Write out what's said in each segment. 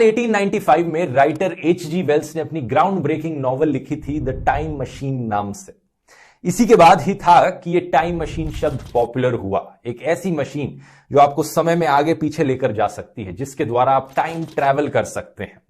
1895 में writer H.G. Wales ने अपनी ग्राउंड ब्रेकिंग नॉवल लिखी थी द टाइम मशीन नाम से। इसी के बाद ही था कि ये टाइम मशीन शब्द पॉपुलर हुआ। एक ऐसी मशीन जो आपको समय में आगे पीछे लेकर जा सकती है, जिसके द्वारा आप टाइम ट्रैवल कर सकते हैं।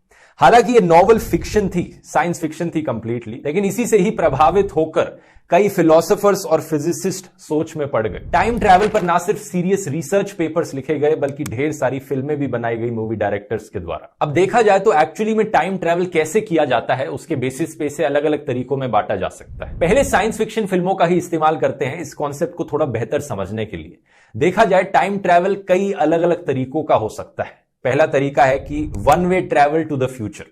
हालांकि ये नॉवल फिक्शन थी, साइंस फिक्शन थी कंप्लीटली, लेकिन इसी से ही प्रभावित होकर कई फिलोसोफर्स और फिजिसिस्ट सोच में पड़ गए। टाइम ट्रैवल पर ना सिर्फ सीरियस रिसर्च पेपर्स लिखे गए, बल्कि ढेर सारी फिल्में भी बनाई गई मूवी डायरेक्टर्स के द्वारा। अब देखा जाए तो एक्चुअली में टाइम ट्रैवल कैसे किया जाता है, उसके बेसिस पे इसे अलग अलग तरीकों में बांटा जा सकता है। पहले साइंस फिक्शन फिल्मों का ही इस्तेमाल करते हैं इस कॉन्सेप्ट को थोड़ा बेहतर समझने के लिए। देखा जाए टाइम ट्रैवल कई अलग अलग तरीकों का हो सकता है। पहला तरीका है कि one way travel to the future.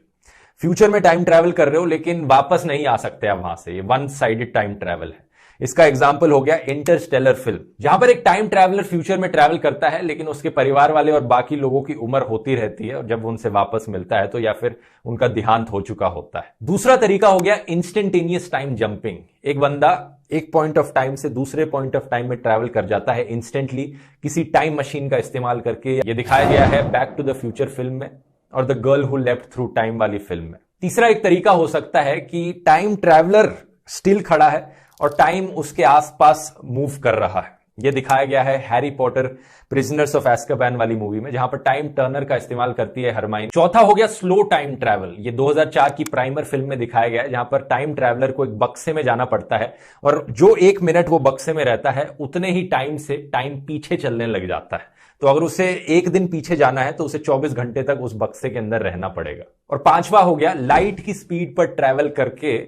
Future में टाइम ट्रैवल कर रहे हो लेकिन वापस नहीं आ सकते आप वहां से, ये वन साइडेड टाइम ट्रैवल है। इसका एग्जाम्पल हो गया इंटरस्टेलर फिल्म, जहां पर एक टाइम ट्रैवलर फ्यूचर में ट्रैवल करता है, लेकिन उसके परिवार वाले और बाकी लोगों की उम्र होती रहती है और जब उनसे वापस मिलता है तो या फिर उनका देहांत हो चुका होता है। दूसरा तरीका हो गया इंस्टेंटेनियस टाइम जंपिंग। एक बंदा एक पॉइंट ऑफ टाइम से दूसरे पॉइंट ऑफ टाइम में ट्रैवल कर जाता है इंस्टेंटली किसी टाइम मशीन का इस्तेमाल करके। ये दिखाया गया है back to the future film में और the girl who left through time वाली फिल्म में। तीसरा एक तरीका हो सकता है कि टाइम ट्रैवलर स्टिल खड़ा है और टाइम उसके आसपास मूव कर रहा है। यह दिखाया गया है Harry Potter prisoners of Azkaban वाली मूवी में, जहां पर टाइम टर्नर का इस्तेमाल करती है हरमाइनी। चौथा हो गया स्लो टाइम ट्रैवल। ये 2004 की प्राइमर फिल्म में दिखाया गया है, जहां पर टाइम ट्रैवलर को एक बक्से में जाना पड़ता है और जो 1 मिनट वो बक्से में रहता है उतने ही टाइम से टाइम पीछे चलने लग जाता है। तो अगर उसे 1 दिन पीछे जाना है तो उसे 24 घंटे तक उस बक्से के अंदर रहना पड़ेगा। और पांचवा हो गया लाइट की स्पीड पर ट्रैवल करके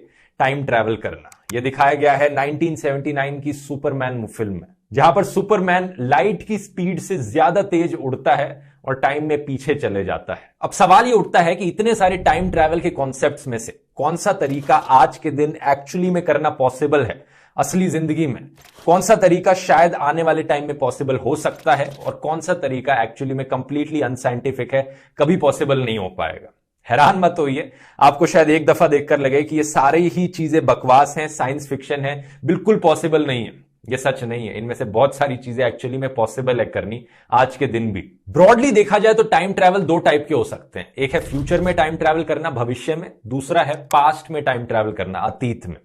टाइम ट्रैवल करना। यह दिखाया गया है 1979 की सुपरमैन फिल्म में, जहां पर सुपरमैन लाइट की स्पीड से ज्यादा तेज उड़ता है और टाइम में पीछे चले जाता है। अब सवाल यह उठता है कि इतने सारे टाइम ट्रैवल के कॉन्सेप्ट्स में से कौन सा तरीका आज के दिन एक्चुअली में करना पॉसिबल है, असली जिंदगी में कौन सा तरीका शायद आने वाले टाइम में पॉसिबल हो सकता है और कौन सा तरीका एक्चुअली में कंप्लीटली अनसाइंटिफिक है, कभी पॉसिबल नहीं हो पाएगा। हैरान मत होइए, आपको शायद एक दफा देखकर लगे कि ये सारी ही चीजें बकवास हैं, साइंस फिक्शन है, बिल्कुल पॉसिबल नहीं है। ये सच नहीं है। इनमें से बहुत सारी चीजें एक्चुअली में पॉसिबल है करनी आज के दिन भी। ब्रॉडली देखा जाए तो टाइम ट्रैवल 2 टाइप के हो सकते हैं। एक है फ्यूचर में टाइम ट्रैवल करना, भविष्य में। दूसरा है पास्ट में टाइम ट्रैवल करना, अतीत में।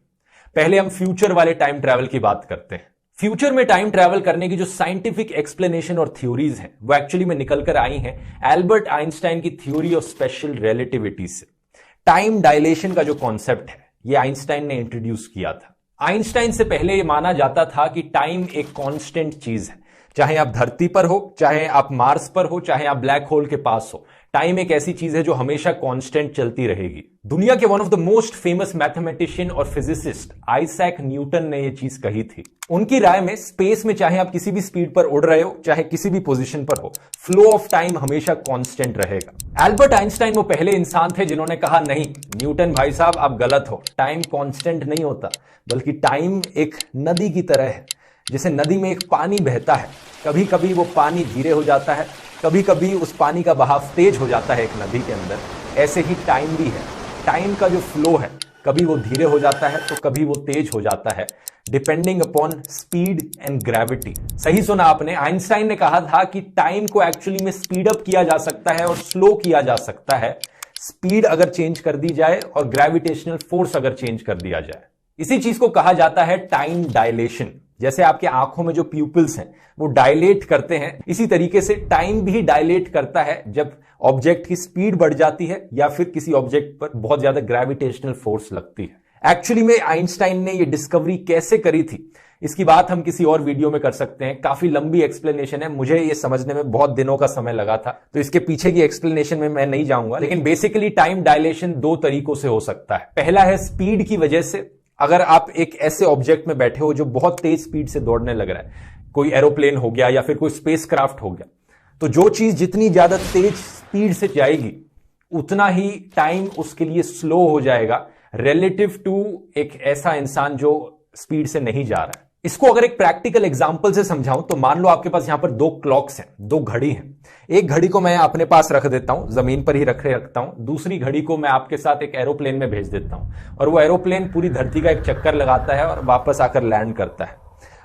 पहले हम फ्यूचर वाले टाइम ट्रैवल की बात करते हैं। फ्यूचर में टाइम ट्रैवल करने की जो साइंटिफिक एक्सप्लेनेशन और थ्योरीज हैं वो एक्चुअली में निकल कर आई हैं एल्बर्ट आइंस्टाइन की थ्योरी ऑफ स्पेशल रिलेटिविटी से। टाइम डायलेशन का जो कॉन्सेप्ट है ये आइंस्टाइन ने इंट्रोड्यूस किया था। आइंस्टाइन से पहले ये माना जाता था कि टाइम एक कांस्टेंट चीज है, चाहे आप धरती पर हो, चाहे आप मार्स पर हो, चाहे आप ब्लैक होल के पास हो। टाइम एक ऐसी चीज है जो हमेशा कांस्टेंट चलती रहेगी। दुनिया के one of the most famous mathematician और फिजिसिस्ट आइजैक न्यूटन ने यह चीज कही थी। उनकी राय में स्पेस में चाहे आप किसी भी स्पीड पर उड़ रहे हो, चाहे किसी भी पोजीशन पर हो, फ्लो ऑफ टाइम हमेशा कांस्टेंट रहेगा। एल्बर्ट आइंस्टाइन वो पहले इंसान थे जिन्होंने कहा नहीं न्यूटन भाई साहब आप गलत हो, टाइम कांस्टेंट नहीं होता, बल्कि टाइम एक नदी की तरह है। जैसे नदी में एक पानी बहता है, कभी कभी वो पानी धीरे हो जाता है, कभी कभी उस पानी का बहाव तेज हो जाता है एक नदी के अंदर, ऐसे ही टाइम भी है। टाइम का जो फ्लो है कभी वो धीरे हो जाता है तो कभी वो तेज हो जाता है, depending upon speed and gravity. सही सुना आपने, आइंस्टाइन ने कहा था कि टाइम को एक्चुअली में स्पीड अप किया जा सकता है और स्लो किया जा सकता है, स्पीड अगर चेंज कर दी जाए और ग्रेविटेशनल फोर्स अगर चेंज कर दिया जाए। इसी चीज को कहा जाता है टाइम डायलेशन। जैसे आपके आंखों में जो प्यूपिल्स हैं वो डायलेट करते हैं, इसी तरीके से टाइम भी डायलेट करता है जब ऑब्जेक्ट की स्पीड बढ़ जाती है या फिर किसी ऑब्जेक्ट पर बहुत ज्यादा ग्रेविटेशनल फोर्स लगती है। एक्चुअली में आइंस्टाइन ने ये डिस्कवरी कैसे करी थी इसकी बात हम किसी और वीडियो में कर सकते हैं, काफी लंबी एक्सप्लेनेशन है, मुझे ये समझने में बहुत दिनों का समय लगा था, तो इसके पीछे की एक्सप्लेनेशन में मैं नहीं जाऊंगा। लेकिन बेसिकली टाइम डायलेशन 2 तरीकों से हो सकता है। पहला है स्पीड की वजह से। अगर आप एक ऐसे ऑब्जेक्ट में बैठे हो जो बहुत तेज स्पीड से दौड़ने लग रहा है, कोई एरोप्लेन हो गया या फिर कोई स्पेसक्राफ्ट हो गया, तो जो चीज जितनी ज्यादा तेज स्पीड से जाएगी उतना ही टाइम उसके लिए स्लो हो जाएगा रिलेटिव टू एक ऐसा इंसान जो स्पीड से नहीं जा रहा है। इसको अगर एक प्रैक्टिकल एग्जांपल से समझाऊं तो मान लो आपके पास यहां पर 2 क्लॉक्स हैं, 2 घड़ी हैं। एक घड़ी को मैं अपने पास रख देता हूं, जमीन पर ही रखता हूं, दूसरी घड़ी को मैं आपके साथ एक एरोप्लेन में भेज देता हूं और वो एरोप्लेन पूरी धरती का एक चक्कर लगाता है और वापस आकर लैंड करता है।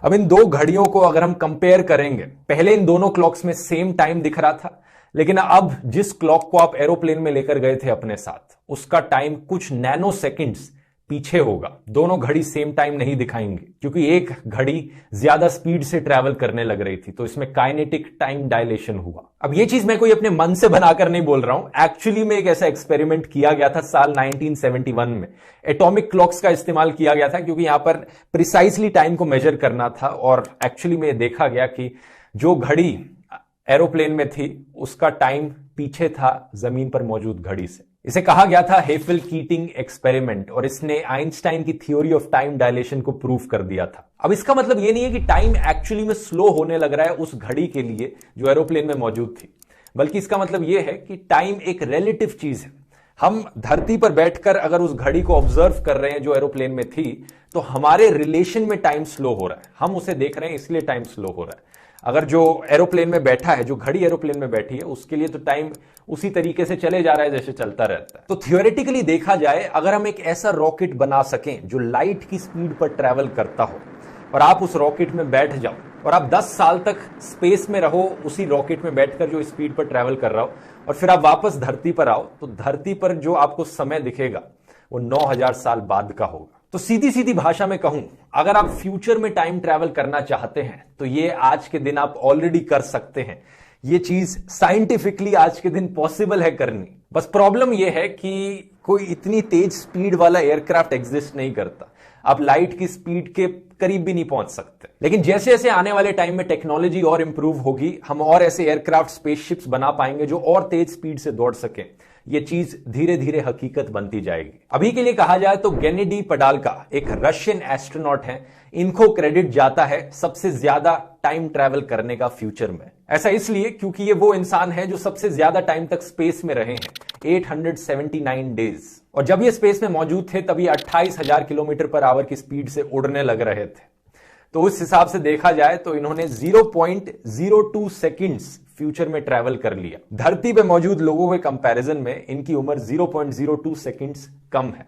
अब इन 2 घड़ियों को अगर हम कंपेयर करेंगे, पहले इन दोनों क्लॉक्स में सेम टाइम दिख रहा था, लेकिन अब जिस क्लॉक को आप एरोप्लेन में लेकर गए थे अपने साथ, उसका टाइम कुछ नैनो सेकेंड्स पीछे होगा। दोनों घड़ी सेम टाइम नहीं दिखाएंगे, क्योंकि एक घड़ी ज्यादा स्पीड से ट्रैवल करने लग रही थी, तो इसमें काइनेटिक टाइम डायलेशन हुआ। अब ये चीज मैं कोई अपने मन से बनाकर नहीं बोल रहा हूं, एक्चुअली में एक ऐसा एक्सपेरिमेंट किया गया था साल 1971 में। एटॉमिक क्लॉक्स का इस्तेमाल किया गया था, क्योंकि यहां पर प्रिसाइसली टाइम को मेजर करना था, और एक्चुअली में देखा गया कि जो घड़ी एरोप्लेन में थी उसका टाइम पीछे था जमीन पर मौजूद घड़ी से। इसे कहा गया था हेफेल कीटिंग एक्सपेरिमेंट, और इसने आइंस्टाइन की थ्योरी ऑफ टाइम डायलेशन को प्रूव कर दिया था। अब इसका मतलब यह नहीं है कि टाइम एक्चुअली में स्लो होने लग रहा है उस घड़ी के लिए जो एरोप्लेन में मौजूद थी, बल्कि इसका मतलब यह है कि टाइम एक रिलेटिव चीज है। हम धरती पर बैठकर अगर उस घड़ी को ऑब्जर्व कर रहे हैं जो एरोप्लेन में थी, तो हमारे रिलेशन में टाइम स्लो हो रहा है। हम उसे देख रहे हैं इसलिए टाइम स्लो हो रहा है। अगर जो एरोप्लेन में बैठा है, जो घड़ी एरोप्लेन में बैठी है, उसके लिए तो टाइम उसी तरीके से चले जा रहा है जैसे चलता रहता है। तो थियोरेटिकली देखा जाए, अगर हम एक ऐसा रॉकेट बना सकें जो लाइट की स्पीड पर ट्रैवल करता हो, और आप उस रॉकेट में बैठ जाओ और आप 10 साल तक स्पेस में रहो उसी रॉकेट में बैठकर जो स्पीड पर ट्रैवल कर रहा हो, और फिर आप वापस धरती पर आओ, तो धरती पर जो आपको समय दिखेगा वो 9000 साल बाद का होगा। तो सीधी सीधी भाषा में कहूं, अगर आप फ्यूचर में टाइम ट्रैवल करना चाहते हैं तो ये आज के दिन आप ऑलरेडी कर सकते हैं। ये चीज साइंटिफिकली आज के दिन पॉसिबल है करनी। बस प्रॉब्लम ये है कि कोई इतनी तेज स्पीड वाला एयरक्राफ्ट एग्जिस्ट नहीं करता। आप लाइट की स्पीड के करीब भी नहीं पहुंच सकते। लेकिन जैसे जैसे आने वाले टाइम में टेक्नोलॉजी और इंप्रूव होगी, हम और ऐसे एयरक्राफ्ट, स्पेसशिप्स बना पाएंगे जो और तेज स्पीड से दौड़ सके। ये चीज धीरे धीरे हकीकत बनती जाएगी। अभी के लिए कहा जाए तो गेनेडी पडाल्का एक रशियन एस्ट्रोनॉट हैं, इनको क्रेडिट जाता है सबसे ज्यादा टाइम ट्रैवल करने का फ्यूचर में। ऐसा इसलिए क्योंकि ये वो इंसान है जो सबसे ज्यादा टाइम तक स्पेस में रहे हैं, 879 डेज। और जब ये स्पेस में मौजूद थे तब ये 28,000 किलोमीटर पर आवर की स्पीड से उड़ने लग रहे थे। तो उस हिसाब से देखा जाए तो इन्होंने 0.02 सेकंड्स फ्यूचर में ट्रैवल कर लिया। धरती पे मौजूद लोगों के कंपैरिजन में इनकी उम्र 0.02 सेकंड्स कम है।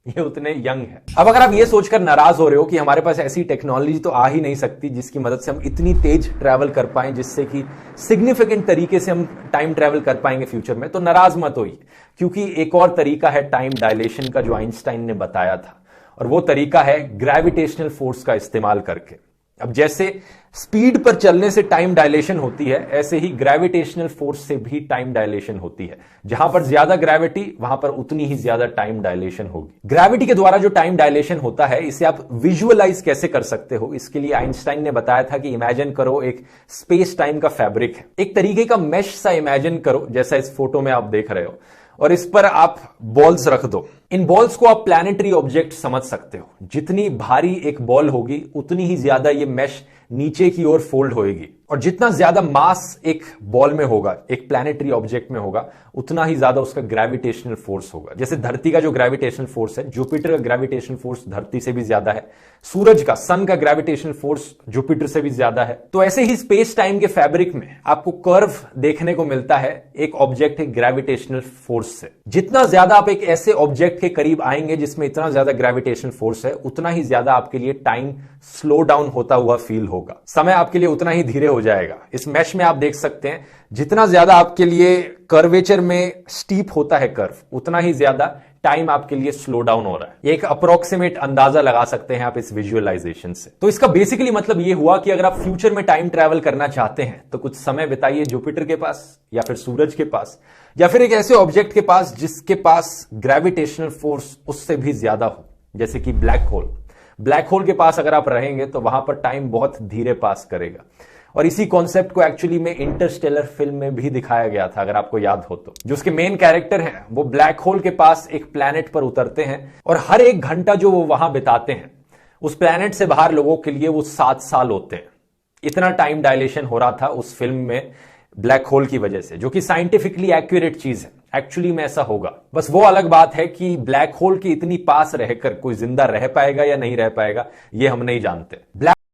ये उतने यंग है। अब अगर आप ये सोचकर नाराज हो रहे हो कि हमारे पास ऐसी टेक्नोलॉजी तो आ ही नहीं सकती जिसकी मदद से हम इतनी तेज ट्रैवल कर पाए, जिससे कि सिग्निफिकेंट तरीके से हम टाइम ट्रैवल कर पाएंगे फ्यूचर में, तो नाराज मत होइए, क्योंकि एक और तरीका है टाइम डायलेशन का जो आइंस्टाइन ने बताया था, और वो तरीका है ग्रेविटेशनल फोर्स का इस्तेमाल करके। अब जैसे स्पीड पर चलने से टाइम डायलेशन होती है, ऐसे ही ग्रेविटेशनल फोर्स से भी टाइम डायलेशन होती है। जहां पर ज्यादा ग्रेविटी, वहां पर उतनी ही ज्यादा टाइम डायलेशन होगी। ग्रेविटी के द्वारा जो टाइम डायलेशन होता है, इसे आप विजुअलाइज कैसे कर सकते हो, इसके लिए आइंस्टाइन ने बताया था कि इमेजिन करो एक स्पेस टाइम का फैब्रिक है, एक तरीके का मेश सा इमेजिन करो, जैसा इस फोटो में आप देख रहे हो, और इस पर आप बॉल्स रख दो। इन बॉल्स को आप प्लैनेटरी ऑब्जेक्ट समझ सकते हो। जितनी भारी एक बॉल होगी, उतनी ही ज्यादा ये मेश नीचे की ओर फोल्ड होएगी, और जितना ज्यादा मास एक बॉल में होगा, एक प्लैनेटरी ऑब्जेक्ट में होगा, उतना ही ज्यादा उसका ग्रेविटेशनल फोर्स होगा। जैसे धरती का जो ग्रेविटेशनल फोर्स है, जुपिटर का ग्रेविटेशनल फोर्स धरती से भी ज्यादा है, सूरज का, सन का ग्रेविटेशनल फोर्स जुपिटर से भी ज्यादा है। तो ऐसे ही स्पेस टाइम के फैब्रिक में आपको कर्व देखने को मिलता है एक ऑब्जेक्ट के ग्रेविटेशनल फोर्स से। जितना ज्यादा आप एक ऐसे ऑब्जेक्ट के करीब आएंगे जिसमें इतना ज्यादा ग्रेविटेशनल फोर्स है, उतना ही ज्यादा आपके लिए टाइम स्लो डाउन होता हुआ फील होगा। समय आपके लिए उतना ही धीरे हो जाएगा। इस मैश में आप देख सकते हैं, जितना ज्यादा आपके लिए कर्वेचर में स्टीप होता है कर्व, उतना ही ज्यादा टाइम आपके लिए स्लो डाउन हो रहा है। एक अप्रोक्सीमेट अंदाजा लगा सकते हैं आप इस विजुअलाइजेशन से। तो इसका बेसिकली मतलब यह हुआ कि अगर आप फ्यूचर में टाइम ट्रैवल करना चाहते हैं तो कुछ समय बिताइए जुपिटर के पास, या फिर सूरज के पास, या फिर एक ऐसे ऑब्जेक्ट के पास जिसके पास ग्रेविटेशनल फोर्स उससे भी ज्यादा हो, जैसे कि ब्लैक होल। ब्लैक होल के पास अगर आप रहेंगे तो वहां पर टाइम बहुत धीरे पास करेगा। और इसी कॉन्सेप्ट को एक्चुअली में इंटरस्टेलर फिल्म में भी दिखाया गया था, अगर आपको याद हो तो। जो उसके मेन कैरेक्टर हैं, वो ब्लैक होल के पास एक प्लैनेट पर उतरते हैं, और हर एक घंटा जो वो वहां बिताते हैं, उस प्लैनेट से बाहर लोगों के लिए वो 7 साल होते हैं। इतना टाइम डायलेशन हो रहा था उस फिल्म में ब्लैक होल की वजह से, जो कि साइंटिफिकली एक्यूरेट चीज है। एक्चुअली में ऐसा होगा, बस वो अलग बात है कि ब्लैक होल के इतनी पास रहकर कोई जिंदा रह पाएगा या नहीं रह पाएगा, ये हम नहीं जानते।